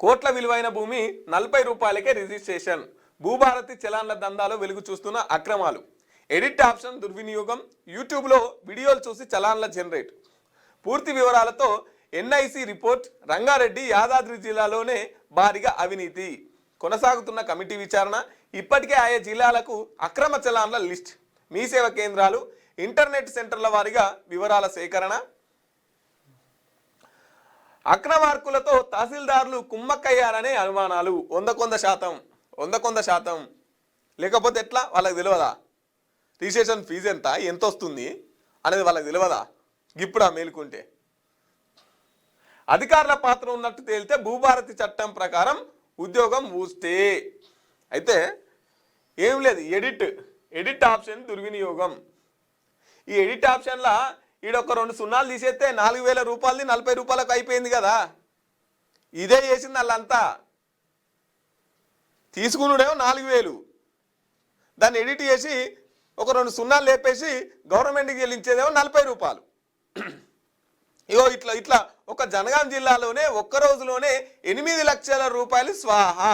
కోట్ల విలువైన భూమి 40 రూపాయలకే రిజిస్ట్రేషన్. భూభారతి చలాన్ల దందాలో వెలుగు చూస్తున్న అక్రమాలు. ఎడిట్ ఆప్షన్ దుర్వినియోగం. యూట్యూబ్లో వీడియోలు చూసి చలాన్ల జనరేట్. పూర్తి వివరాలతో ఎన్ఐసి రిపోర్ట్. రంగారెడ్డి యాదాద్రి జిల్లాలోనే భారీగా అవినీతి. కొనసాగుతున్న కమిటీ విచారణ. ఇప్పటికే ఆయా జిల్లాలకు అక్రమ చలాన్ల లిస్ట్. మీ సేవ కేంద్రాలు, ఇంటర్నెట్ సెంటర్ల వారీగా వివరాల సేకరణ. అక్రమార్కులతో తహసీల్దార్లు కుమ్మక్కయ్యారనే అనుమానాలు. 100%. లేకపోతే ఎట్లా? వాళ్ళకి తెలియదా రిజిస్ట్రేషన్ ఫీజు ఎంత వస్తుంది అనేది? వాళ్ళకి తెలియదా? ఇప్పుడా మేలుకుంటే అధికారుల పాత్ర ఉన్నట్టు తేలితే భూభారతి చట్టం ప్రకారం ఉద్యోగం ఊస్తే. అయితే ఏం లేదు, ఎడిట్ ఆప్షన్ దుర్వినియోగం. ఈ ఎడిట్ ఆప్షన్లా ఈడొక 2 సున్నాలు తీసేస్తే 4000 రూపాయలది 40 రూపాయలకు అయిపోయింది కదా. ఇదే చేసింది వాళ్ళంతా. తీసుకున్నాడేమో 4000, దాన్ని ఎడిట్ చేసి ఒక 2 సున్నాలు లేపేసి గవర్నమెంట్కి చెల్లించేదేమో 40 రూపాయలు. ఇగో ఇట్లా ఒక జనగాం జిల్లాలోనే ఒక్క రోజులోనే 8 లక్షల రూపాయలు స్వాహా.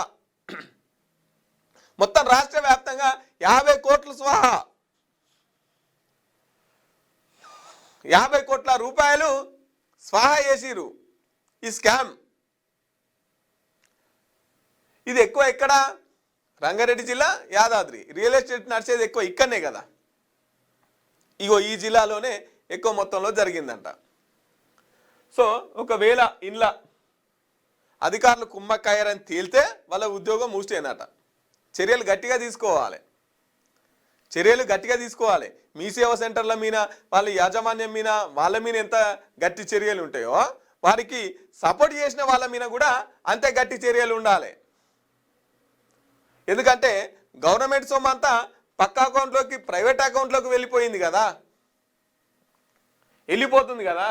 మొత్తం రాష్ట్ర వ్యాప్తంగా 50 కోట్లు స్వాహా. 50 కోట్ల రూపాయలు స్వాహా చేసిరు ఈ స్కామ్. ఇది ఎక్కువ ఎక్కడ? రంగారెడ్డి జిల్లా, యాదాద్రి. రియల్ ఎస్టేట్ నడిచేది ఎక్కువ ఇక్కడనే కదా. ఇగో ఈ జిల్లాలోనే ఎక్కువ మొత్తంలో జరిగిందంట. సో ఒకవేళ ఇండ్ల అధికారులు కుమ్మక్కయ్యారని తేలితే వాళ్ళ ఉద్యోగం మూసేనట. చర్యలు గట్టిగా తీసుకోవాలి. మీ సేవా సెంటర్ల మీద, వాళ్ళ యాజమాన్యం మీద, వాళ్ళ మీద ఎంత గట్టి చర్యలు ఉంటాయో వారికి సపోర్ట్ చేసిన వాళ్ళ మీద కూడా అంతే గట్టి చర్యలు ఉండాలి. ఎందుకంటే గవర్నమెంట్ సొమ్ము అంతా పక్క అకౌంట్లోకి, ప్రైవేట్ అకౌంట్లోకి వెళ్ళిపోతుంది కదా, వెళ్ళిపోతుంది కదా.